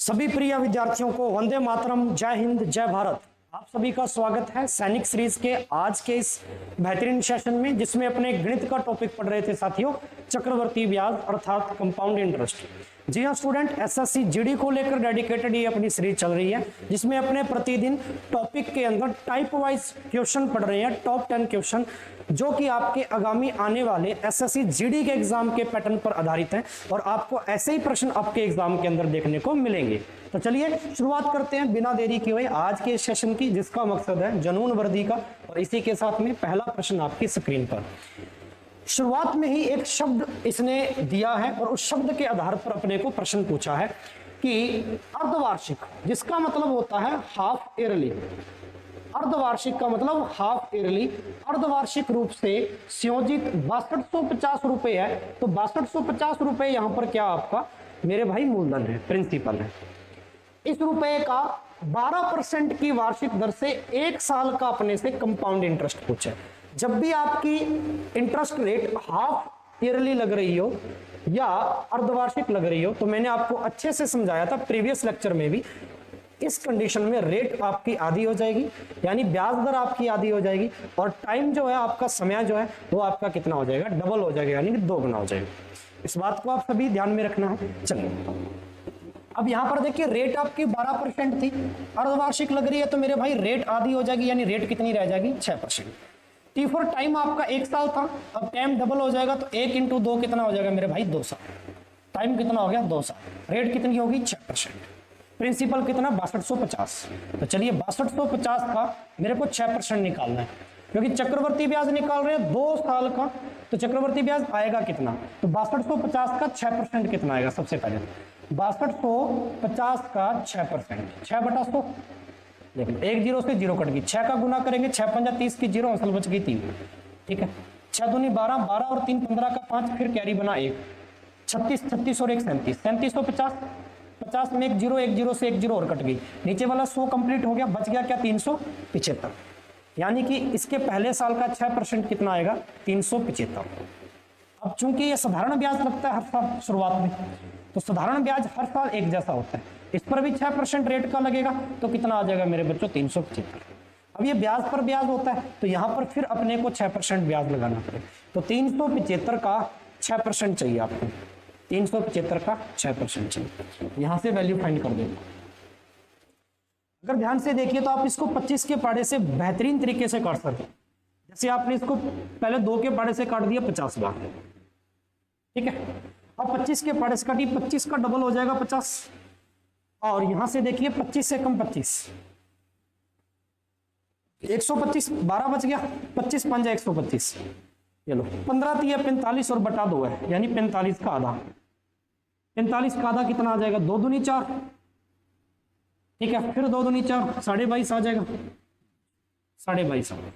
सभी प्रिय विद्यार्थियों को वंदे मातरम, जय हिंद, जय भारत। आप सभी का स्वागत है सैनिक सीरीज के आज के इस बेहतरीन सेशन में, जिसमें अपने गणित का टॉपिक पढ़ रहे थे साथियों, चक्रवर्ती ब्याज अर्थात कंपाउंड इंटरेस्ट। जी हाँ स्टूडेंट, एसएससी जीडी को लेकर डेडिकेटेड ये अपनी सीरीज चल रही है, जिसमें अपने प्रतिदिन टॉपिक के अंदर टाइप वाइज क्वेश्चन पढ़ रहे हैं, टॉप 10 क्वेश्चन, जो कि आपके आगामी आने वाले एसएससी जीडी के एग्जाम के पैटर्न पर आधारित हैं और आपको ऐसे ही प्रश्न आपके एग्जाम के अंदर देखने को मिलेंगे। तो चलिए शुरुआत करते हैं बिना देरी किए हुए आज के सेशन की, जिसका मकसद है जुनून वर्दी का। और इसी के साथ में पहला प्रश्न आपकी स्क्रीन पर। शुरुआत में ही एक शब्द इसने दिया है और उस शब्द के आधार पर अपने को प्रश्न पूछा है कि अर्धवार्षिक, जिसका मतलब होता है हाफ ईयरली। अर्धवार्षिक का मतलब हाफ ईयरली। अर्धवार्षिक रूप से संयोजित 6250 रुपए है, तो 6250 रुपए यहां पर क्या आपका मेरे भाई मूलधन है, प्रिंसिपल है। इस रुपए का 12% की वार्षिक दर से 1 साल का अपने से कंपाउंड इंटरेस्ट पूछे। जब भी आपकी इंटरेस्ट रेट हाफ ईयरली लग रही हो या अर्धवार्षिक लग रही हो, तो मैंने आपको अच्छे से समझाया था प्रीवियस लेक्चर में भी, इस कंडीशन में रेट आपकी आधी हो जाएगी, यानी ब्याज दर आपकी आधी हो जाएगी, और टाइम जो है आपका, समय जो है वो आपका कितना हो जाएगा, डबल हो जाएगा, यानी कि 2 गुना हो जाएगा। इस बात को आप सभी ध्यान में रखना है। चलिए अब यहां पर देखिए, रेट आपकी 12% थी, अर्धवार्षिक लग रही है, तो मेरे भाई रेट आधी हो जाएगी, यानी रेट कितनी रह जाएगी, 6%। टी फॉर टाइम आपका 1 साल था, अब टाइम डबल हो जाएगा, तो 1 × 2 कितना हो जाएगा मेरे भाई, 2 साल। टाइम कितना हो गया, 2 साल। रेट कितनी होगी, 6%। प्रिंसिपल कितना, 6250। तो चलिए 6250 का मेरे को 6% निकालना है, क्योंकि चक्रवर्ती ब्याज निकाल रहे हैं 2 साल का, तो चक्रवर्ती ब्याज आएगा कितना, तो 6250 का 6% कितना आएगा। सबसे पहले 6250 का 6%, 6/100। देखो 1 0 से 0 कट गई, 6 का गुना करेंगे, 6 × 5 = 30 की 0, असल बच गई 3। ठीक है, 6 दूनी 12, 12 और 3 15 का 5, फिर कैरी बना 1, 36, 36 और 1 37, 3750। 50 में 1 0 से 1 0 और कट गई, नीचे वाला 100 कंप्लीट हो गया, बच गया क्या, 375। यानी कि इसके पहले साल का 6% कितना आएगा, 375। अब चूंकि ये साधारण ब्याज लगता है हर साल शुरुआत में, तो साधारण ब्याज हर साल एक जैसा होता है, इस पर भी 6% रेट का लगेगा, तो कितना आ जाएगा मेरे बच्चों, 375। अब ये ब्याज पर ब्याज होता है, तो यहां पर फिर अपने को 6% ब्याज लगाना पड़ेगा, तो 375 का 6% चाहिए आपको, 375 का 6% चाहिए। यहां से वैल्यू फाइंड कर देंगे। अगर ध्यान से देखिए तो आप इसको 25 के पाड़े से बेहतरीन तरीके से काट सकते हैं। जैसे आपने इसको पहले 2 के पाड़े से काट दिया 50 बार, ठीक है। अब 25 के पाड़े से काटिए, 25 का डबल हो जाएगा 50, और यहां से देखिए 25 से कम 25, 125, 12 बच गया, 25 × 5 = 125। ये लो 15 × 3 = 45 और बटा 2 है, यानी 45 का आधा। 45 का आधा कितना आ जाएगा, 2 दूनी 4, ठीक है, फिर 2 दूनी 4, 22.5 आ जाएगा, 22.5।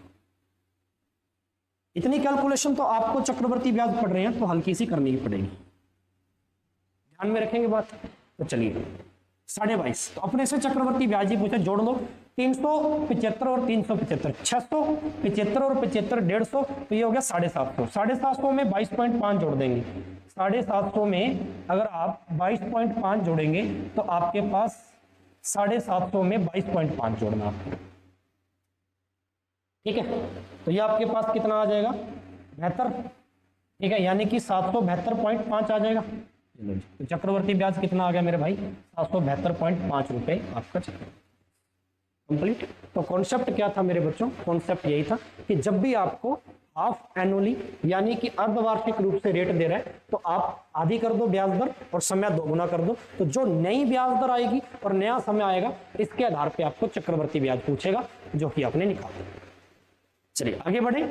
इतनी कैलकुलेशन तो आपको चक्रवर्ती ब्याज पढ़ रहे हैं तो हल्की सी करनी ही पड़ेगी, ध्यान में रखेंगे बात। तो चलिए 22.5, तो अपने से चक्रवर्ती ब्याज ही पूछा, जोड़ लो 375 और 375, 675 और 75 150, तो ये हो गया 750। 750 में 22.5 जोड़ देंगे, 750 में अगर आप 22.5 जोड़ेंगे तो आपके पास 750 में 22.5 जोड़ना आपको, ठीक है। तो ये आपके पास कितना आ जाएगा, 72, ठीक है, यानी कि 772.5 आ जाएगा। तो चक्रवर्ती ब्याज कितना आ गया मेरे भाई, 772.5 रुपए आपका कंप्लीट। तो कॉन्सेप्ट क्या था मेरे बच्चों, कॉन्सेप्ट यही था कि जब भी आपको हाफ एनुअली यानी कि अर्धवार्षिक रूप से रेट दे रहा है, तो आप आधी कर दो ब्याज दर और समय 2 गुना कर दो, तो जो नई ब्याज दर आएगी और नया समय आएगा, इसके आधार पे आपको चक्रवर्ती ब्याज पूछेगा, जो कि आपने निकाला। चलिए आगे बढ़े।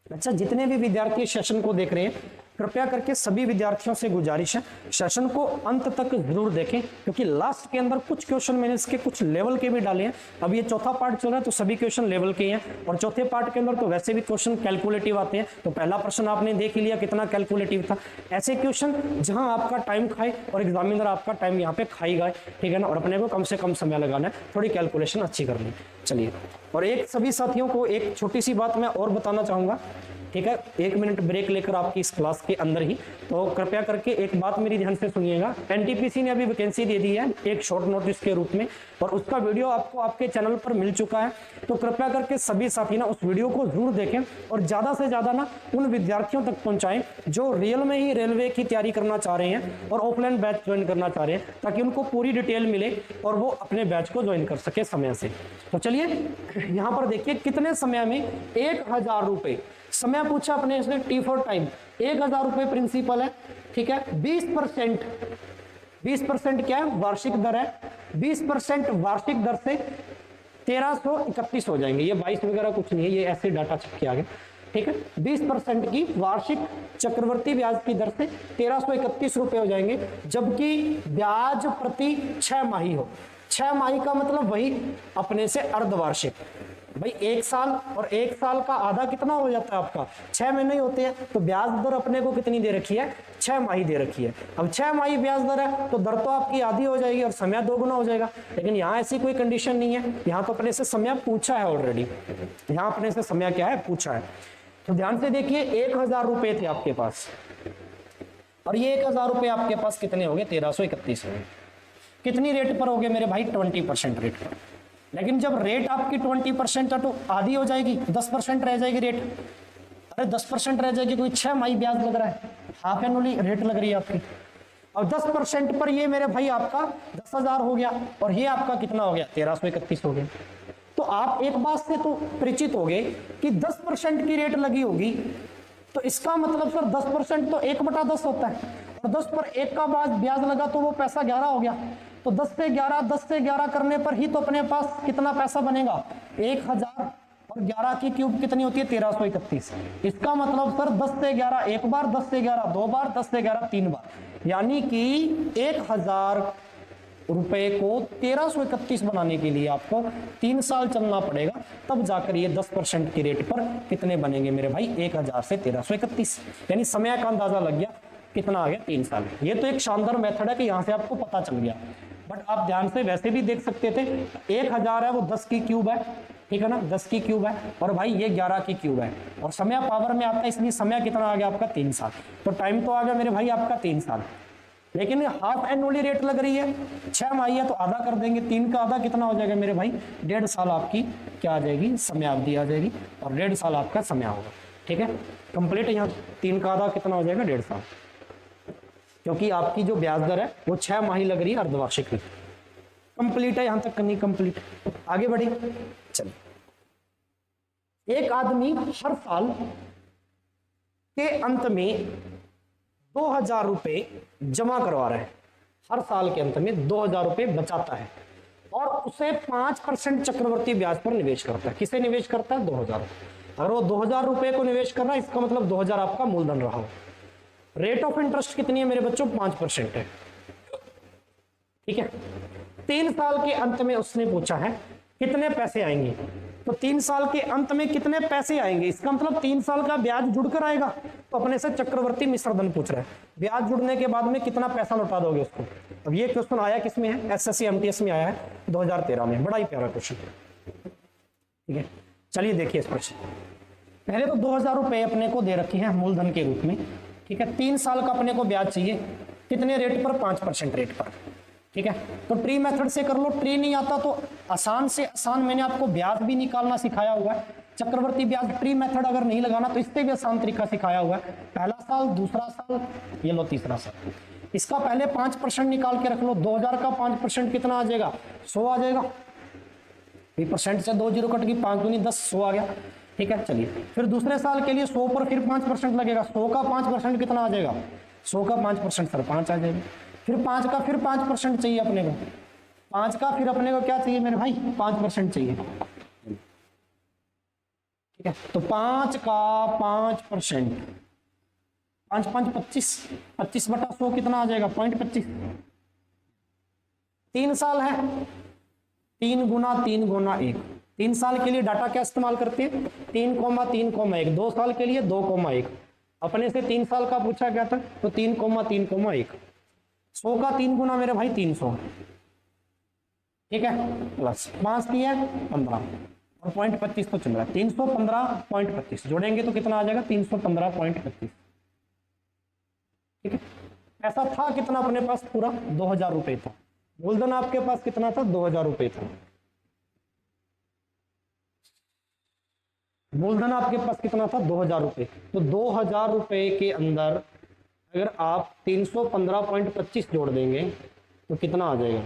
अच्छा, जितने भी विद्यार्थी सेशन को देख रहे हैं, कृपया करके सभी विद्यार्थियों से गुजारिश है, सेशन को अंत तक जरूर देखें, क्योंकि लास्ट के अंदर कुछ क्वेश्चन मैंने इसके कुछ लेवल के भी डाले हैं। अब ये चौथा पार्ट चल रहा है, तो सभी क्वेश्चन लेवल के हैं, और चौथे पार्ट के अंदर तो वैसे भी क्वेश्चन कैलकुलेटिव आते हैं। तो पहला प्रश्न आपने देख ही लिया कितना कैलकुलेटिव था। ऐसे क्वेश्चन जहां आपका टाइम खाए और एग्जामिनर आपका टाइम यहाँ पे खाई गए, ठीक है ना, और अपने को कम से कम समय लगाना है, थोड़ी कैलकुलेशन अच्छी करनी। चलिए, और एक सभी साथियों को एक छोटी सी बात मैं और बताना चाहूंगा ठीक है, 1 मिनट ब्रेक लेकर आपकी इस क्लास के अंदर ही। तो कृपया करके एक बात मेरी ध्यान से सुनिएगा, एनटीपीसी ने अभी वैकेंसी दे दी है एक शॉर्ट नोटिस के रूप में, और उसका वीडियो आपको आपके चैनल पर मिल चुका है। तो कृपया करके सभी साथी ना उस वीडियो को जरूर देखें और ज्यादा से ज्यादा ना उन विद्यार्थियों तक पहुंचाएं जो रियल में ही रेलवे की तैयारी करना चाह रहे हैं और ऑफलाइन बैच ज्वाइन करना चाह रहे हैं, ताकि उनको पूरी डिटेल मिले और वो अपने बैच को ज्वाइन कर सके समय से। तो चलिए यहां पर देखिए कितने समय में 1000 रुपए, समय पूछा अपने इसने टी फॉर टाइम, 1000 रुपए प्रिंसिपल है, ठीक है। 20% क्या है, वार्षिक दर है, 20% वार्षिक दर से 1331 हो जाएंगे। ये 22 वगैरह कुछ नहीं है, ये ऐसे डाटा छप के आ गया, ठीक है। 20% की वार्षिक चक्रवर्ती ब्याज की दर से 1331 रुपए हो जाएंगे, जबकि ब्याज प्रति 6 माही हो। 6 माही का मतलब वही अपने से अर्धवार्षिक, भाई 1 साल और 1 साल का आधा कितना हो जाता है आपका, 6 महीने ही होते हैं। तो ब्याज दर अपने को कितनी दे रखी है, 6 माही दे रखी है। अब 6 माही ब्याज दर है तो दर तो आपकी आधी हो जाएगी और समय 2 गुना हो जाएगा। लेकिन यहाँ ऐसी कोई कंडीशन नहीं है, यहाँ तो अपने से समय पूछा है ऑलरेडी, यहाँ अपने से समय क्या है, पूछा है। तो ध्यान से देखिए 1000 रुपए थे आपके पास और ये 1000 रुपए आपके पास कितने हो गए, 1331 हो गए। कितनी रेट पर हो गए मेरे भाई, 20% रेट पर। लेकिन जब रेट आपकी 20% है तो आधी हो जाएगी, 10% रह जाएगी रेट। अरे 10% रह जाएगी, कोई 6 माही ब्याज लग रहा है, हाफ एनुअली रेट लग रही है आपकी। और 10% पर ये मेरे भाई आपका 10,000 हो गया और ये आपका कितना हो गया, 1331 हो गया। तो आप एक बात से तो परिचित हो गए कि 10% की रेट लगी होगी, तो इसका मतलब सर 10% तो 1/10 होता है, और 10 पर 1 का ब्याज लगा तो वो पैसा 11 हो गया। तो 10 से 11 करने पर ही तो अपने पास कितना पैसा बनेगा, 1000, और 11 की क्यूब कितनी होती है, 1331। इसका मतलब सर 10 से 11 एक बार, 10 से 11 2 बार, 10 से 11 3 बार, यानी कि 1000 रुपए को 1331 बनाने के लिए आपको 3 साल चलना पड़ेगा, तब जाकर ये 10% की रेट पर कितने बनेंगे मेरे भाई, 1000 से 1331। यानी समय का अंदाजा लग गया, कितना आ गया, 3 साल। ये तो एक शानदार मेथड है कि यहाँ से आपको पता चल गया। बट आप ध्यान से वैसे भी देख सकते थे, 1000 है वो 10 की क्यूब है, ठीक है ना, 10 की क्यूब है, और भाई ये 11 की क्यूब है, और समय पावर में आता है, इसलिए समय कितना आ गया आपका, 3 साल। तो टाइम तो आ गया मेरे भाई आपका 3 साल। लेकिन हाफ एनुअली रेट लग रही है, 6 माही है तो आधा कर देंगे, 3 का आधा कितना हो जाएगा मेरे भाई, 1.5 साल आपकी क्या आ जाएगी, समय अवधि आ जाएगी, और 1.5 साल आपका समय होगा, ठीक है, कंप्लीट। यहाँ 3 का आधा कितना हो जाएगा, 1.5 साल, क्योंकि आपकी जो ब्याज दर है वो 6 माही लग रही है, अर्धवार्षिक में। कंप्लीट है, यहां तक करनी कंप्लीट। आगे बढ़े, चलिए। एक आदमी हर साल के अंत में 2000 रुपए जमा करवा रहा है, हर साल के अंत में 2000 रुपए बचाता है, और उसे 5% चक्रवर्ती ब्याज पर निवेश करता है। किसे निवेश करता है, 2000। अगर वो 2000 रुपए को निवेश कर रहा है, इसका मतलब 2000 आपका मूलधन रहा हो। रेट ऑफ इंटरेस्ट कितनी है मेरे बच्चों, 5% है, ठीक है। 3 साल के अंत में उसने पूछा है कितने पैसे आएंगे, तो 3 साल के अंत में कितने पैसे आएंगे, इसका मतलब 3 साल का ब्याज जुड़कर आएगा। तो अपने से चक्रवर्ती मिश्रधन पूछ रहा है, ब्याज जुड़ने के बाद में कितना पैसा लौटा दोगे उसको। अब ये क्वेश्चन आया किसमें है, एसएससी एमटीएस में आया है 2013 में, बड़ा ही प्यारा क्वेश्चन, ठीक है। चलिए देखिए इस प्रश्न, पहले तो 2000 रुपए अपने को दे रखे हैं मूलधन के रूप में, ठीक है। 3 साल का अपने को ब्याज चाहिए, कितने रेट पर, 5% रेट पर, ठीक है। तो ट्री मेथड से कर लो, ट्री नहीं आता तो आसान से आसान मैंने आपको ब्याज भी निकालना सिखाया हुआ है, चक्रवर्ती ब्याज। ट्री मेथड अगर नहीं लगाना तो इससे भी आसान तरीका सिखाया हुआ है, पहला साल, दूसरा साल, ये लो तीसरा साल। इसका पहले 5% निकाल के रख लो, 2000 का 5% कितना आ जाएगा, 100 आ जाएगा। परसेंट से 2 जीरो कट गई, 5 दूनी 10, 100 आ गया, ठीक है। चलिए फिर दूसरे साल के लिए 100 पर फिर 5% लगेगा, 100 का 5% कितना आ जाएगा, 100 का 5% सर 5 आ जाएगा। फिर 5 का फिर 5% चाहिए अपने को, 5 का फिर अपने को क्या चाहिए मेरे भाई, 5% चाहिए, ठीक है। तो 5 का 5%, 5 5 25, 25/100 कितना आ जाएगा, 0.25। 3 साल है, 3 गुना 3 गुना 1। 3 साल के लिए डाटा क्या इस्तेमाल करते हैं, 3,3,1। 2 साल के लिए 2,1। अपने से 3 साल का पूछा गया था तो 3,3,1। 100 का 3 गुना मेरे भाई 300, ठीक है, प्लस 5 दिया 15, और 0.25 तो चल रहा है, 315.25 जोड़ेंगे तो कितना आ जाएगा 315.25। ठीक है, पैसा था कितना अपने पास, पूरा 2000 रुपये था। मूलधन आपके पास कितना था, 2000 रुपये था। मूलधन आपके पास कितना था, 2000 रुपये। तो 2000 रुपये के अंदर अगर आप 315.25 जोड़ देंगे तो कितना आ जाएगा,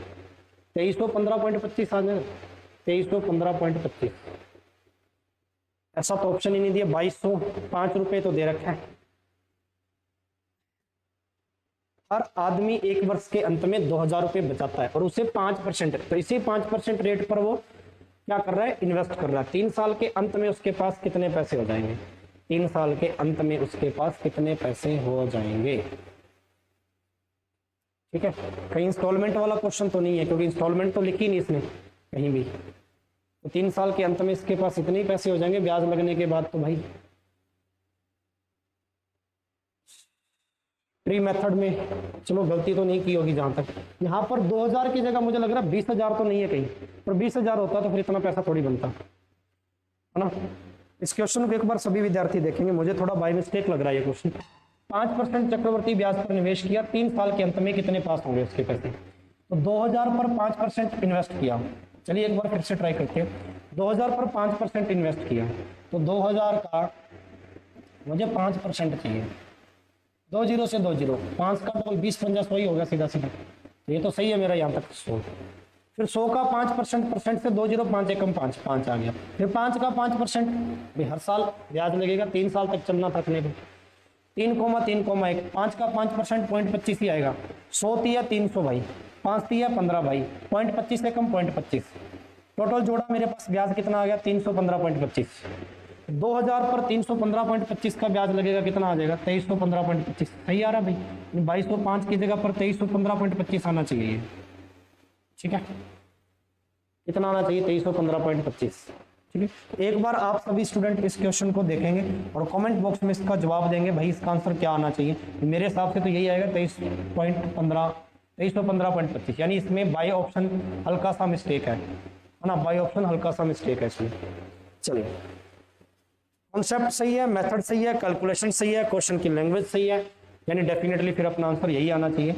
2315.25 आ जाएगा, 2315.25। ऐसा तो ऑप्शन ही नहीं दिया, 2205 रुपये तो दे रखा है। हर आदमी एक वर्ष के अंत में 2000 रुपये बचाता है और उसे 5%, तो इसी 5% रेट पर वो क्या कर रहा है, इन्वेस्ट कर रहा है। 3 साल के अंत में उसके पास कितने पैसे हो जाएंगे, 3 साल के अंत में उसके पास कितने पैसे हो जाएंगे। ठीक है, कहीं इंस्टॉलमेंट वाला क्वेश्चन तो नहीं है, क्योंकि इंस्टॉलमेंट तो लिखी नहीं इसने कहीं भी। तो 3 साल के अंत में इसके पास इतने ही पैसे हो जाएंगे ब्याज लगने के बाद। तो भाई ट्री मेथड में चलो गलती तो नहीं की होगी जहां तक। यहाँ पर 2000 की जगह मुझे लग रहा है 20,000 तो नहीं है कहीं, पर 20,000 होता तो फिर इतना पैसा थोड़ी बनता है ना। इस क्वेश्चन को एक बार सभी विद्यार्थी देखेंगे, मुझे थोड़ा बाय मिस्टेक लग रहा है ये क्वेश्चन। 5% चक्रवर्ती ब्याज पर निवेश किया, 3 साल के अंत में कितने पास होंगे उसके पैसे। तो 2000 पर 5% इन्वेस्ट किया, चलिए एक बार फिर से ट्राई करते हैं। 2000 पर 5% इन्वेस्ट किया, तो 2000 का मुझे 5% चाहिए। 2 जीरो से 2 जीरो, 5 का डबल 20 वही होगा सीधा सीधा। ये तो सही है मेरा यहाँ तक 100। फिर 100 का 5% से 2 जीरो 5 एकम 5 5 आ गया। फिर 5 का 5% भी हर साल ब्याज लगेगा, 3 साल तक चलना था अपने को। 3,3,1 5 का 5% 0.25 ही आएगा। 100 तिया 300 भाई, 5 तिया 15 भाई, 0.25 एकम 0.25। टोटल जोड़ा मेरे पास ब्याज कितना आ गया, 315.25। 2000 पर 315.25 का ब्याज लगेगा, कितना आ जाएगा 2315.25। सही आ रहा भाई, 2205 की जगह पर 2315.25 आना चाहिए। ठीक है, कितना आना चाहिए 2315.25। ठीक है, एक बार आप सभी स्टूडेंट इस क्वेश्चन को देखेंगे और कमेंट बॉक्स में इसका जवाब देंगे भाई इसका आंसर क्या आना चाहिए। मेरे हिसाब से तो यही आएगा 2315.25, यानी इसमें बाई ऑप्शन हल्का सा मिस्टेक है ना, बाई ऑप्शन हल्का सा मिस्टेक है इसमें। चलिए, कॉन्सेप्ट सही है, मेथड सही है, कैलकुलेशन सही है, क्वेश्चन की लैंग्वेज सही है, यानी डेफिनेटली फिर अपना आंसर यही आना चाहिए।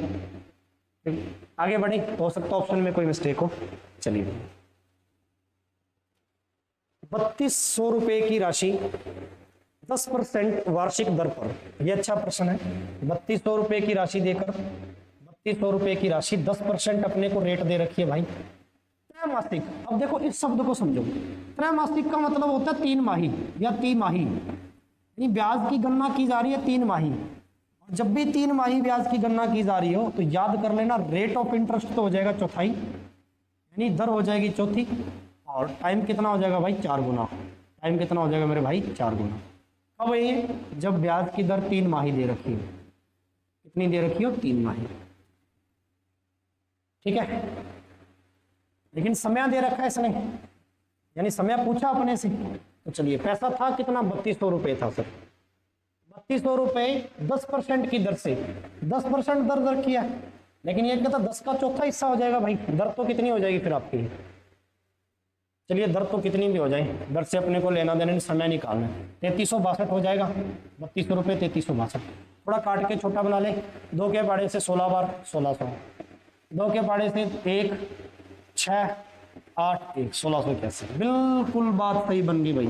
आगे बढ़े, हो सकता है ऑप्शन में कोई मिस्टेक हो। चलिए, 3200 रुपए की राशि 10% वार्षिक दर पर, यह अच्छा प्रश्न है। 3200 रुपए की राशि देकर 3200 रुपए की राशि 10% अपने को रेट दे रखी है भाई। त्रैमासिक, अब देखो इस शब्द को समझो, त्रैमासिक का मतलब होता है 3 माही या तिमाही, यानी ब्याज की गणना की जा रही है 3 माही। जब भी 3 माही ब्याज की गणना की जा रही हो तो याद कर लेना रेट ऑफ इंटरेस्ट तो हो जाएगा चौथाई, यानी दर हो जाएगी चौथी, और टाइम कितना हो जाएगा भाई 4 गुना। टाइम कितना हो जाएगा मेरे भाई 4 गुना। अब ये जब ब्याज की दर 3 माही दे रखी हो, कितनी दे रखी हो 3 माही। ठीक है, लेकिन समय दे रखा है इसने, यानी समय पूछा अपने से। तो चलिए, पैसा था कितना 3200 रुपये था सर, 3200 रुपये 10% की दर से 10% दर किया, लेकिन ये कहता 10 का चौथा हिस्सा हो जाएगा भाई। दर तो कितनी हो जाएगी फिर आपकी, चलिए दर तो कितनी भी हो जाए, दर से अपने को लेना देना, समय निकालना है। 3362 हो जाएगा, 3200 रुपये 3362। थोड़ा काट के छोटा बना ले, 2 के पाड़े से 16 बार 1600, 2 के पाड़े से 1 6 8 1 1681। बिल्कुल बात सही बन गई भाई।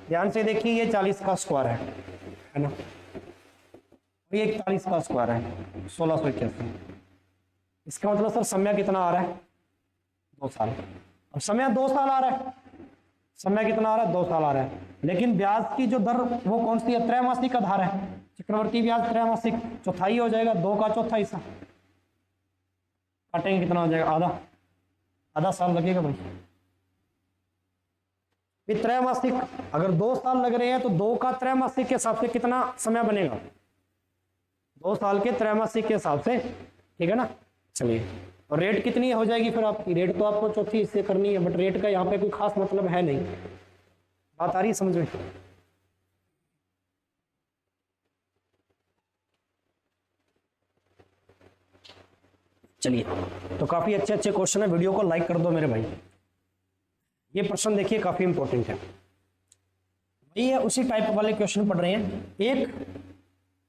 ध्यान से देखिए, ये 40 का स्क्वायर है ना, ये 41 का स्क्वायर है 1681। इसका मतलब सर समय कितना आ रहा है 2 साल। अब समय 2 साल आ रहा है, समय कितना आ रहा है 2 साल आ रहा है, लेकिन ब्याज की जो दर वो कौन सी है, त्रैमासिक आधार है। चक्रवर्ती ब्याज त्रैमासिक, चौथाई हो जाएगा, 2 का चौथा हिस्सा। काटेंगे कितना हो जाएगा, आधा साल लगेगा भाई। त्रैमासिक अगर 2 साल लग रहे हैं तो 2 का त्रैमासिक के हिसाब से कितना समय बनेगा, 2 साल के त्रैमासिक के हिसाब से। ठीक है ना, चलिए, और रेट कितनी हो जाएगी फिर आपकी, रेट तो आपको चौथी हिस्से करनी है, बट रेट का यहाँ पे कोई खास मतलब है नहीं। बात आ रही है समझ में। चलिए, तो काफी अच्छे अच्छे क्वेश्चन है, वीडियो को लाइक कर दो मेरे भाई। ये प्रश्न देखिए काफी इंपॉर्टेंट है। ये उसी टाइप वाले क्वेश्चन पढ़ रहे हैं। एक,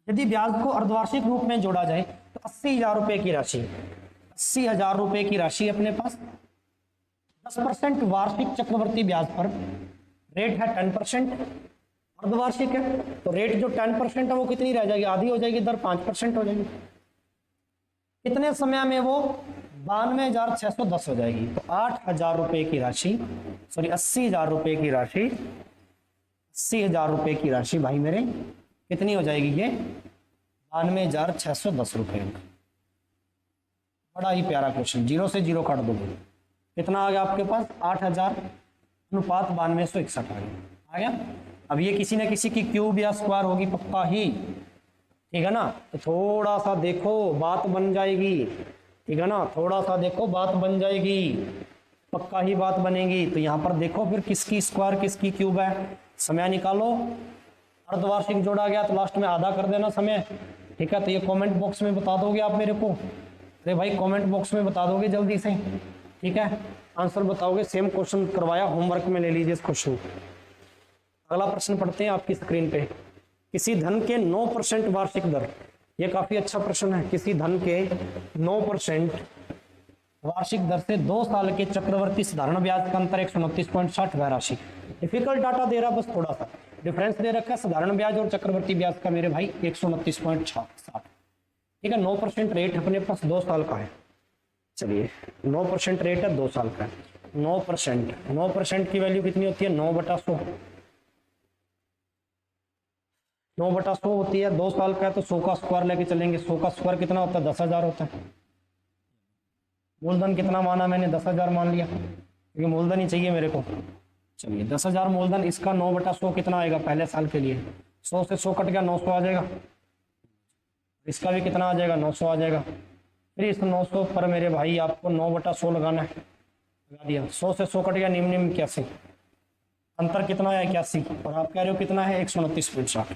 यदि ब्याज को अर्धवार्षिक रूप में जोड़ा जाए तो 80,000 रुपए की राशि, 80,000 रुपए की राशि अपने पास 10% वार्षिक चक्रवर्ती ब्याज पर, रेट है 10%, अर्धवार्षिक है तो रेट जो 10% है वो कितनी रह जाएगी, आधी हो जाएगी, दर 5% हो जाएगी। कितने समय में वो 92,610 हो जाएगी। तो 8,000 रुपए की राशि, सॉरी 80,000 रुपए की राशि, 80,000 रुपए की राशि भाई मेरे कितनी हो जाएगी, ये 92,610 रुपए। बड़ा ही प्यारा क्वेश्चन, 0 से 0 काट दोगे कितना आ गया आपके पास, 8,000 अनुपात 9261 आ गया। अब ये किसी न किसी की क्यूब या स्क्वायर होगी पक्का ही, ठीक है ना। तो थोड़ा सा देखो बात बन जाएगी, ठीक है ना, थोड़ा सा देखो बात बन जाएगी, पक्का ही बात बनेगी। तो यहाँ पर देखो फिर किसकी स्क्वायर किसकी क्यूब है, समय निकालो। अर्धवार्षिक जोड़ा गया तो लास्ट में आधा कर देना समय, ठीक है। तो ये कमेंट बॉक्स में बता दोगे आप मेरे को, अरे भाई कमेंट बॉक्स में बता दोगे जल्दी से, ठीक है, आंसर बताओगे। सेम क्वेश्चन करवाया, होमवर्क में ले लीजिए इस क्वेश्चन। अगला प्रश्न पढ़ते हैं आपकी स्क्रीन पे। किसी धन के 9% वार्षिक दर, ये काफी अच्छा प्रश्न है। किसी धन के 9% वार्षिक दर से 2 साल के चक्रवर्ती साधारण ब्याज का अंतर 129.60 वह राशि। डिफिकल्ट डाटा दे रहा, बस थोड़ा सा डिफरेंस दे रखा है साधारण ब्याज और चक्रवर्ती ब्याज का मेरे भाई 129.60, ठीक है। 9% रेट अपने पास 2 साल का है। चलिए 9% रेट है 2 साल का है। 9% की वैल्यू कितनी होती है, 9/100, 9/100 होती है। 2 साल का है तो 100 का स्क्वायर लेके चलेंगे। 100 का स्क्वायर कितना होता है, 10,000 होता है। मूलधन कितना माना मैंने, 10,000 मान लिया क्योंकि मूलधन ही चाहिए मेरे को। चलिए 10,000 मूलधन, इसका 9/100 कितना आएगा पहले साल के लिए, 100 से 100 कट गया 900 आ जाएगा। इसका भी कितना आ जाएगा, 900 आ जाएगा। फिर इस 900 पर मेरे भाई आपको 9/100 लगाना है, लगा दिया। 100 से 100 कट गया, निम्न 81, अंतर कितना है 81, और आप कह रहे हो कितना है 129.60।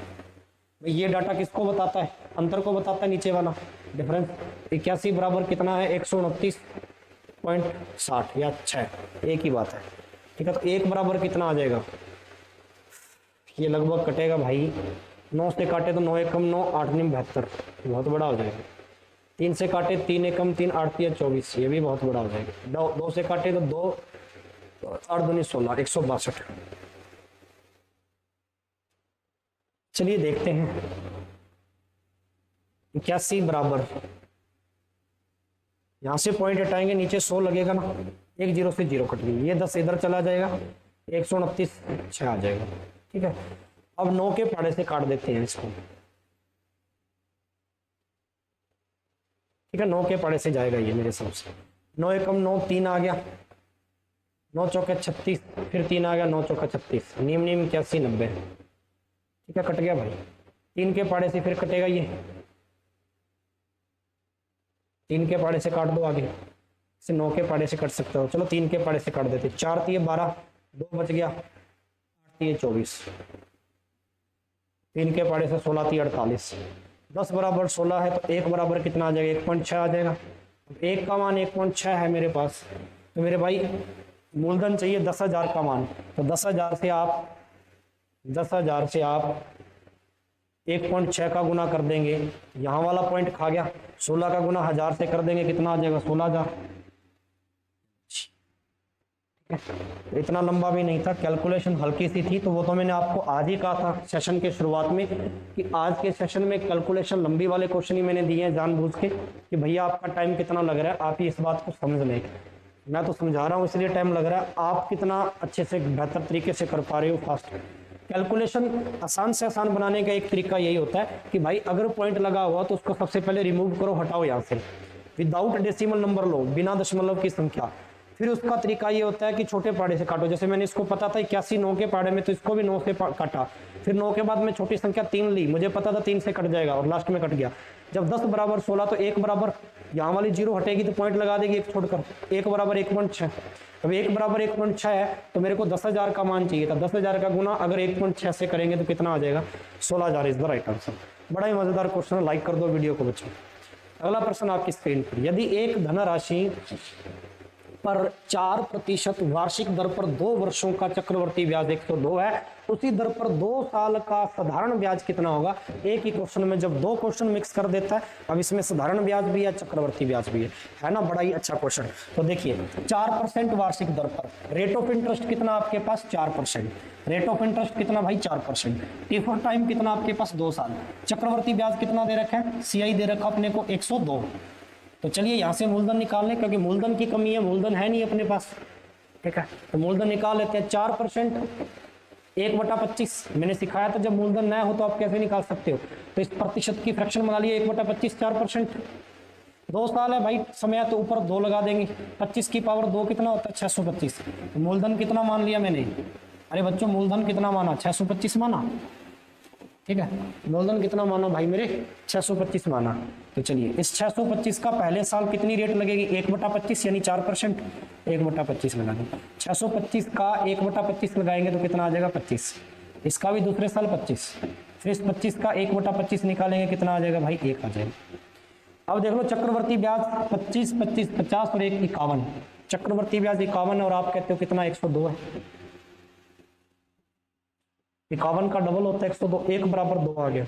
ये डाटा किसको बताता है, अंतर को बताता है, नीचे वाला डिफरेंस। 81 बराबर कितना है 129.60 या 6, एक ही बात है, ठीक है। तो 1 बराबर कितना आ जाएगा, ये लगभग कटेगा भाई, 9 से काटे तो 9 एकम 9, 8 निम 72, बहुत बड़ा हो जाएगा। 3 से काटे 3 एकम 3, 8 या 24, ये भी बहुत बड़ा हो जाएगा। 2 से काटे तो 2, 8 दूनी 16, 162। चलिए देखते हैं 81 बराबर, यहां से पॉइंट हटाएंगे, नीचे 100 लगेगा ना, 1 0 से 0 कट गई, ये 10 इधर चला जाएगा, 129.6 आ जाएगा, ठीक है। अब 9 के पाड़े से काट देते हैं इसको, ठीक है। 9 के पाड़े से जाएगा ये मेरे हिसाब से। 9 एकम 9, 3 आ गया, 9 चौके 36, फिर 3 आ गया, 9 चौका 36, नीम 81 90, ठीक है, कट गया भाई। 3 के पाड़े से फिर कटेगा ये, 3 के पाड़े से काट दो आगे, इसे 9 के पाड़े से कट सकते हो, चलो 3 के पाड़े से काट देते। 4 3 12, 2 बच गया, 8 3 24, 3 के पाड़े से 16 3 48, 10 बराबर 16 है तो 1 बराबर कितना आ जाएगा, 1.6 आ जाएगा। 1 का मान 1.6 है मेरे पास, तो मेरे भाई मूलधन चाहिए 10,000 का मान, तो 10,000 से आप 1.6 का गुना कर देंगे, यहाँ वाला पॉइंट खा गया। 16 का गुना 1000 से कर देंगे, कितना आ जाएगा 16,000। इतना लंबा भी नहीं था, कैलकुलेशन हल्की सी थी, तो वो तो मैंने आपको आज ही कहा था सेशन के शुरुआत में कि आज के सेशन में कैलकुलेशन लंबी वाले क्वेश्चन ही मैंने दिए हैं जानबूझ के कि भैया आपका टाइम कितना लग रहा है, आप ही इस बात को समझ लें। मैं तो समझा रहा हूँ इसलिए टाइम लग रहा है, आप कितना अच्छे से बेहतर तरीके से कर पा रहे हो फास्ट। कैलकुलेशन आसान से आसान बनाने का एक तरीका यही होता है कि भाई अगर पॉइंट लगा हुआ तो उसको सबसे पहले रिमूव करो, हटाओ यहाँ से, विदाउट डेसिमल नंबर लो, बिना दशमलव की संख्या। फिर उसका तरीका ये होता है कि छोटे पाड़े से काटो, जैसे मैंने इसको पता था 81 9 के पाड़े में, तो इसको भी 9 से काटा, फिर 9 के बाद मैं छोटी संख्या 3 ली, मुझे पता था 3 से कट जाएगा और लास्ट में कट गया। जब 10 बराबर 16 तो 1 बराबर, यहाँ वाली 0 हटेगी तो पॉइंट लगा देगी 1 छोड़कर, 1 बराबर 1.6। अब 1 बराबर 1.6 है तो मेरे को 10,000 का मान चाहिए था, 10,000 का गुना अगर 1.6 से करेंगे तो कितना आ जाएगा, 16,000 इज द राइट आंसर। बड़ा ही मजेदार क्वेश्चन है, लाइक कर दो वीडियो को बच्चों। अगला प्रश्न आपकी स्क्रीन पर, यदि एक धनराशि पर 4% वार्षिक दर पर 2 वर्षों का चक्रवर्ती ब्याज 102 है, उसी दर पर 2 साल का साधारण ब्याज कितना होगा। एक ही क्वेश्चन में जब 2 क्वेश्चन मिक्स कर देता है, अब इसमें साधारण ब्याज भी है, चक्रवर्ती ब्याज भी है ना, बड़ा ही अच्छा क्वेश्चन। तो देखिए 4% वार्षिक दर पर, रेट ऑफ इंटरेस्ट कितना आपके पास 4%, रेट ऑफ इंटरेस्ट कितना भाई 4%, टी फॉर टाइम कितना आपके पास 2 साल, चक्रवर्ती ब्याज कितना दे रखा है, सीआई दे रखा अपने को 102। तो चलिए यहाँ से मूलधन निकाल लें, क्योंकि मूलधन की कमी है, मूलधन है नहीं अपने पास, ठीक है। तो मूलधन निकाल लेते हैं। 4% 1/25 मैंने सिखाया था, जब मूलधन नया हो तो आप कैसे निकाल सकते हो, तो इस प्रतिशत की फ्रैक्शन बना लिए 1/25 4%। 2 साल है भाई समय, तो ऊपर 2 लगा देंगे, 25 की पावर 2 कितना होता है 625। तो मूलधन कितना मान लिया मैंने, अरे बच्चों मूलधन कितना माना 625 माना, ठीक है। मूलधन कितना माना भाई मेरे 625 माना। तो चलिए इस 625 का पहले साल कितनी रेट लगेगी 1/25 यानी 4%, 1/25 लगा दें। 625 का 1/25 लगाएंगे तो कितना आ जाएगा 25, इसका भी दूसरे साल 25, फिर इस 25 का 1/25 निकालेंगे कितना आ जाएगा भाई 1 आ जाएगा। अब देख लो चक्रवर्ती ब्याज 25 25 50 और 1 51, चक्रवर्ती ब्याज 51 और आप कहते हो कितना 102 है, 51 का डबल होता है 102, 1 बराबर 2 आ गया।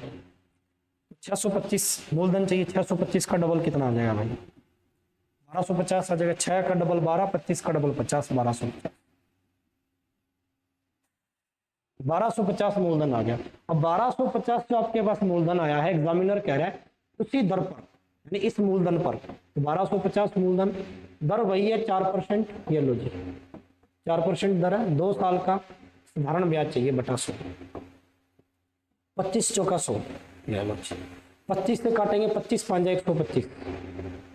625 मूलधन चाहिए, 625 का डबल कितना आ जाएगा भाई 1250 आ जाएगा, 6 का डबल 12, 25 का डबल 50, 1250 मूलधन आ गया। अब 1250 जो आपके पास मूलधन आया है, एग्जामिनर कह रहा है उसी दर पर, यानी इस मूलधन पर, तो 1250 मूलधन, दर वही है 4%, ये लो जी 4% दर है, 2 साल का साधारण ब्याज चाहिए बटा 100, 25 चौका 100, 25 से काटेंगे 25 5 125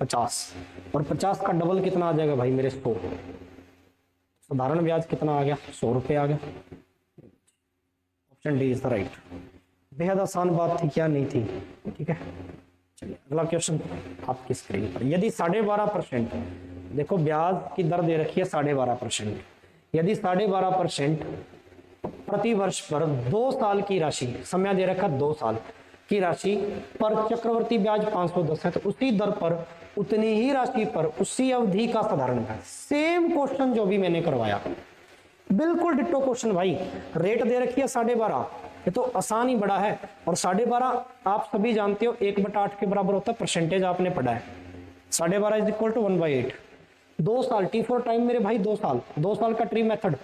50, और 50 का डबल कितना आ जाएगा भाई मेरे 100, साधारण ब्याज कितना आ गया 100 रुपये आ गया। Option D is the right. बेहद आसान बात थी क्या, नहीं थी, ठीक है। चलिए अगला क्वेश्चन आपकी स्क्रीन पर। यदि 12.5%, देखो ब्याज की दर दे रखी है 12.5%, यदि 12.5% प्रति वर्ष पर 2 साल की राशि, समय दे रखा 2 साल की राशि पर चक्रवर्ती ब्याज 510 है, तो उसी दर पर उतनी ही राशि पर उसी अवधि का साधारण ब्याज, सेम क्वेश्चन जो भी मैंने करवाया, बिल्कुल डिट्टो क्वेश्चन भाई। रेट दे रखी है 12.5, ये तो आसान ही बड़ा है, और 12.5 आप सभी जानते हो 1/8 के बराबर होता है, परसेंटेज आपने पढ़ा है। 12.5 इज इक्वल टू 1/8। 2 साल टी फॉर टाइम मेरे भाई 2 साल, 2 साल का ट्री मेथड,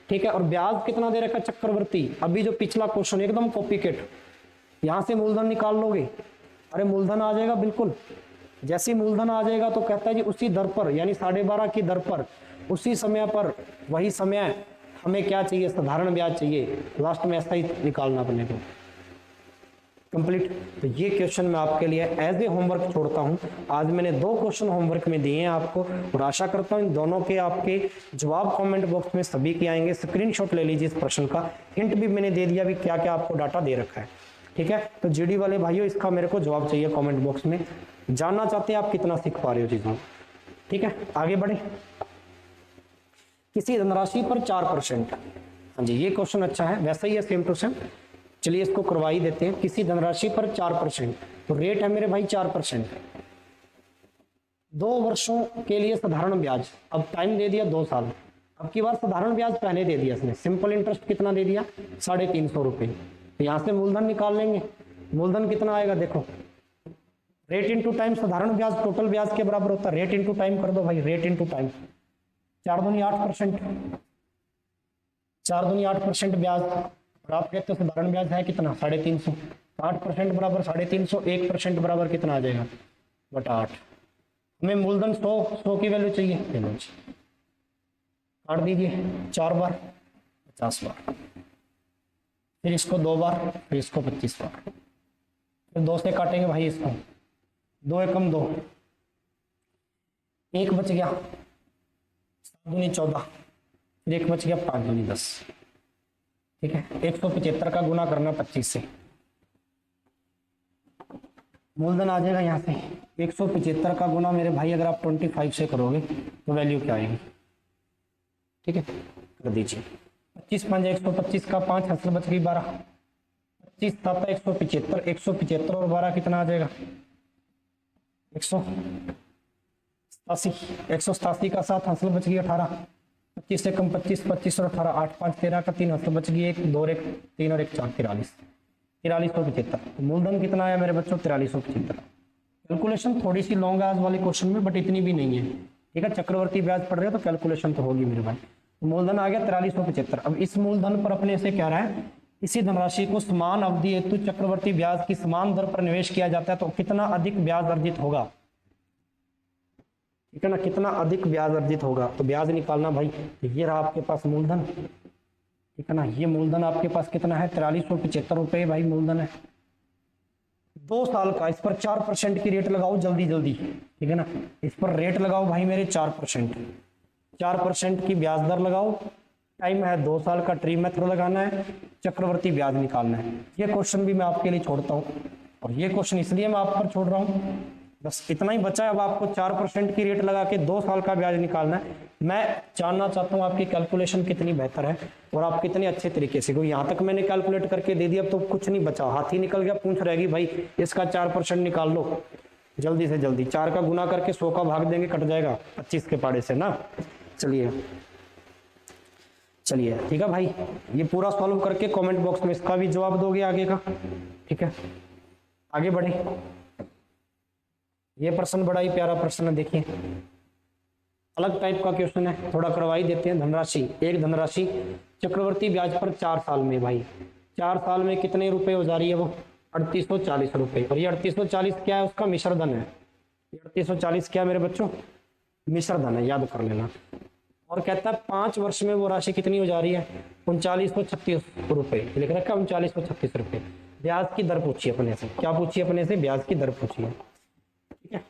ठीक है। और ब्याज कितना दे रखा चक्रवर्ती, अभी जो पिछला क्वेश्चन एकदम कॉपी केट, यहां से मूलधन निकाल लोगे, अरे मूलधन आ जाएगा बिल्कुल, जैसे मूलधन आ जाएगा तो कहता है जी उसी दर पर, यानी 12.5 की दर पर उसी समय पर, वही समय हमें क्या चाहिए साधारण ब्याज चाहिए, लास्ट में ऐसा ही निकालना अपने को कंप्लीट। तो ये क्वेश्चन मैं आपके लिए एज ए होमवर्क छोड़ता हूं। आज मैंने 2 क्वेश्चन होमवर्क में दिए हैं आपको, और आशा करता हूं इन दोनों के आपके जवाब कमेंट बॉक्स में सभी के आएंगे। स्क्रीनशॉट ले लीजिए इस प्रश्न का, हिंट भी मैंने दे दिया भी क्या क्या आपको डाटा दे रखा है, ठीक है। तो जीडी वाले भाइयों इसका मेरे को जवाब चाहिए कॉमेंट बॉक्स में, जानना चाहते हैं आप कितना सीख पा रहे हो चीजों, ठीक है। आगे बढ़े। किसी धनराशि पर 4%, हाँ जी ये क्वेश्चन अच्छा है, वैसा ही है सेम टू सेम, चलिए इसको करवा ही देते हैं। किसी धनराशि पर 4%, तो रेट है मेरे भाई 4%, 2 वर्षों के लिए साधारण ब्याज, अब टाइम दे दिया 2 साल, अब की बार साधारण ब्याज पहले दे दिया इसने, सिंपल इंटरेस्ट कितना दे दिया 350 रुपये। तो यहां से मूलधन निकाल लेंगे, मूलधन कितना आएगा देखो, रेट इंटू टाइम, साधारण ब्याज टोटल ब्याज के बराबर होता है, रेट इंटू टाइम कर दो भाई, रेट इंटू टाइम, 4 दूनी 8%, 4 दूनी 8% ब्याज, और आप कहते हो साधारण ब्याज है कितना 350, 8% बराबर 350, 1% बराबर कितना आ जाएगा बटा 8। हमें मूलधन 100 की वैल्यू चाहिए, काट दीजिए 4 बार 50 बार, फिर इसको 2 बार, फिर इसको 25 बार, फिर 2 से काटेंगे भाई इसको, 2 एकम 2, 1 बच गया, 7 दूनी 14, फिर 1 बच गया, 5 दूनी 10, ठीक है। 175 का गुना करना 25 से, मूलधन आ जाएगा यहाँ से 175 का गुना मेरे भाई अगर आप 25 से करोगे तो वैल्यू क्या आएगी, ठीक है कर दीजिए। 25 5 125 का 5 हासिल बच गई 12, 25 7 175, 175 और 12 कितना आ जाएगा 80, 187 का 7 हासिल बच गई 18, 25 से कम 25, 25 और 18 8 5 13 का 3 हासिल बच गई 1 2 और 1 3 और 1 4 43, 4375। मूलधन कितना आया मेरे बच्चों? 4375। कैलकुलेशन थोड़ी सी लॉन्ग है आज वाले क्वेश्चन में, बट इतनी भी नहीं है, ठीक है। चक्रवर्ती ब्याज पढ़ रहे हो तो कैलकुलेशन तो होगी मेरे भाई। मूलधन आ गया 4375। अब इस मूलधन पर अपने से कह रहा है इसी धनराशि को समान अवधि हेतु चक्रवर्ती ब्याज की समान दर पर निवेश किया जाता है तो कितना अधिक ब्याज अर्जित होगा, ठीक है ना, कितना अधिक ब्याज अर्जित होगा। तो ब्याज निकालना भाई, ये रहा आपके पास मूलधन, ठीक है ना। ये मूलधन आपके पास कितना है? 4375 रुपए भाई मूलधन है। 2 साल का, इस पर 4% की रेट लगाओ जल्दी जल्दी, ठीक है ना। इस पर रेट लगाओ भाई मेरे 4%, 4% की ब्याज दर लगाओ। टाइम है 2 साल का, ट्री मेथड लगाना है, चक्रवर्ती ब्याज निकालना है। ये क्वेश्चन भी मैं आपके लिए छोड़ता हूँ, और ये क्वेश्चन इसलिए मैं आप पर छोड़ रहा हूँ, बस इतना ही बचा है। अब आपको 4% की रेट लगा के 2 साल का ब्याज निकालना है। मैं जानना चाहता हूँ आपकी कैलकुलेशन कितनी बेहतर है और आप कितने अच्छे तरीके से, क्योंकि यहाँ तक मैंने कैलकुलेट करके दे दिया, अब तो कुछ नहीं बचा, हाथ ही निकल गया, पूछ रहेगी भाई इसका 4% निकाल लो जल्दी से जल्दी। 4 का गुना करके 100 का भाग देंगे, कट जाएगा 25 के पाड़े से ना। चलिए चलिए ठीक है भाई, ये पूरा सॉल्व करके कमेंट बॉक्स में इसका भी जवाब दोगे आगे का, ठीक है। आगे बढ़े, ये प्रश्न बड़ा ही प्यारा प्रश्न है, देखिए अलग टाइप का क्वेश्चन है, थोड़ा करवाई देते हैं। धनराशि, एक धनराशि चक्रवर्ती ब्याज पर 4 साल में, भाई 4 साल में कितने रुपए हो जा रही है वो? 3840 रुपए। और ये 3840 क्या है? उसका मिश्रधन है। ये 3840 क्या है मेरे बच्चों? मिश्रधन है, याद कर लेना। और कहता है 5 वर्ष में वो राशि कितनी हो जा रही है? 3936 रुपए लिख रखा है, 3936 रुपए। ब्याज की दर पूछिए अपने से, क्या पूछिए अपने से? ब्याज की दर पूछिए, ठीक है।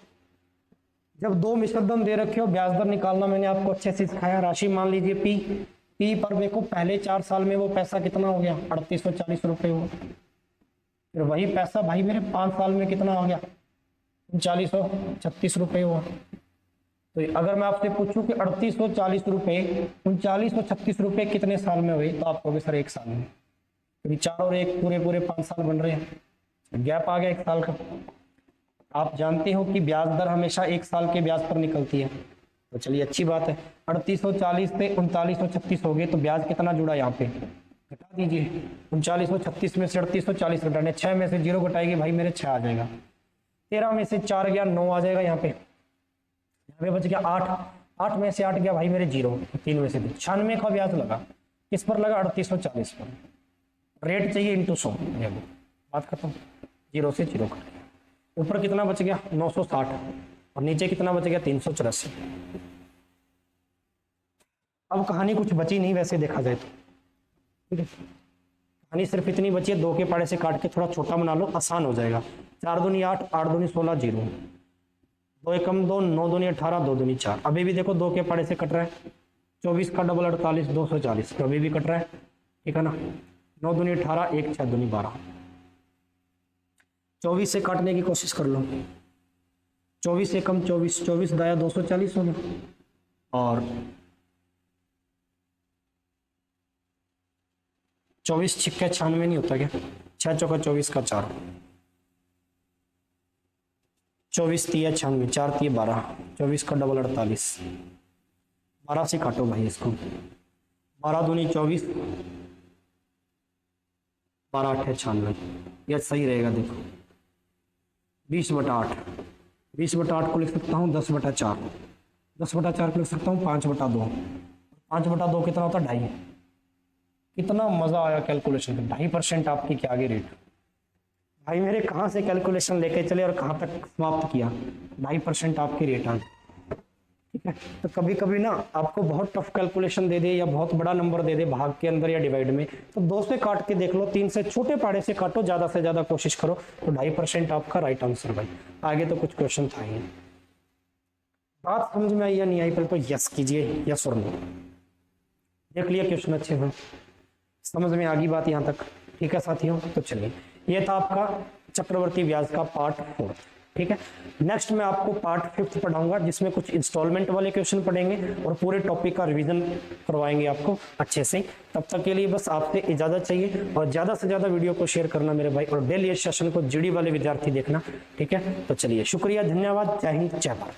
जब 2 मिश्रधन दे रखे हो, ब्याज दर निकालना मैंने आपको अच्छे से सिखाया। राशि मान लीजिए पी पर देखो पहले 4 साल में वो पैसा कितना हो गया? 3840 रुपए हुआ। फिर वही पैसा भाई मेरे 5 साल में कितना हो गया? 3936 रुपए हुआ। तो अगर मैं आपसे पूछूं कि 3840 रुपए 3936 रुपए कितने साल में हुए, तो आप कहोगे सर 1 साल में। तो 4 और 1 पूरे 5 साल बन रहे हैं, गैप आ गया 1 साल का। आप जानते हो कि ब्याज दर हमेशा 1 साल के ब्याज पर निकलती है। तो चलिए अच्छी बात है, 3840 से 3936 हो गए, तो ब्याज कितना जुड़ा यहाँ पे? घटा दीजिए। 3936 में से 3840 घटाने, 6 में से 0 घटाएगी भाई मेरे 6 आ जाएगा। 13 में से 4 गया 9 आ जाएगा, यहाँ पे बच गया 8, 8 में से 8 गया भाई मेरे 0, 3 में से 96 का ब्याज लगा। किस पर लगा? 3840 पर। रेट चाहिए इंटू 100, बात खत्म। 0 से 0 कर, ऊपर कितना बच गया? 960, और नीचे कितना बच गया? 384। अब कहानी कुछ बची नहीं वैसे देखा जाए तो, ठीक है। कहानी सिर्फ इतनी बची है, 2 के पाड़े से काट के थोड़ा छोटा बना लो, आसान हो जाएगा। 4 दूनी 8, 8 दूनी 16, 0, 2 एकम 2, 9 दूनी 18, 2 दूनी 4। अभी भी देखो 2 के पाड़े से कट रहा है। 24 का डबल 48, 240, तो अभी भी कट रहा है, ठीक है ना। 9 दूनी 18, 1 6 दूनी 12। 24 से काटने की कोशिश कर लो। 24 से कम 24, 24 दाया 240 होगा, और 24 छिक्के 96 नहीं होता क्या? 6 चौका 24 का 4, 24 तिया 96, 4 तिया 12, 24 का डबल 48। 12 से काटो भाई इसको, 12 दूनी 24, 12 8 96, यह सही रहेगा। देखो 20/8, 20/8 को लिख सकता हूँ 10/4, 10/4 को लिख सकता हूँ 5/2, 5/2 कितना होता है? 2.5। कितना मजा आया कैलकुलेशन में। 2.5% आपकी क्या आगे रेट भाई मेरे, कहाँ से कैलकुलेशन लेके चले और कहाँ तक समाप्त किया। 2.5% आपकी रेट आ, ठीक है। तो कभी कभी ना आपको बहुत टफ कैलकुलेशन दे दे या बहुत बड़ा नंबर दे दे भाग के अंदर या डिवाइड में, तो 2 से काट के देख लो, 3 से छोटे पाड़े से काटो, ज्यादा से ज्यादा कोशिश करो, तो 2.5% आपका राइट आंसर भाई। आगे तो कुछ क्वेश्चन था ही। बात समझ में आई या नहीं आई? पहले तो यस कीजिए, यस और नो। देख लिया क्वेश्चन अच्छे हैं, समझ में आ गई बात यहाँ तक, ठीक है साथियों। तो चलिए, ये था आपका चक्रवर्ती ब्याज का पार्ट 4, ठीक है। नेक्स्ट मैं आपको पार्ट 5 पढ़ाऊंगा, जिसमें कुछ इंस्टॉलमेंट वाले क्वेश्चन पढ़ेंगे और पूरे टॉपिक का रिवीजन करवाएंगे आपको अच्छे से। तब तक के लिए बस आपसे इजाजत चाहिए, और ज्यादा से ज्यादा वीडियो को शेयर करना मेरे भाई, और डेली सेशन को जीडी वाले विद्यार्थी देखना, ठीक है। तो चलिए, शुक्रिया, धन्यवाद, जय हिंद, जय भारत।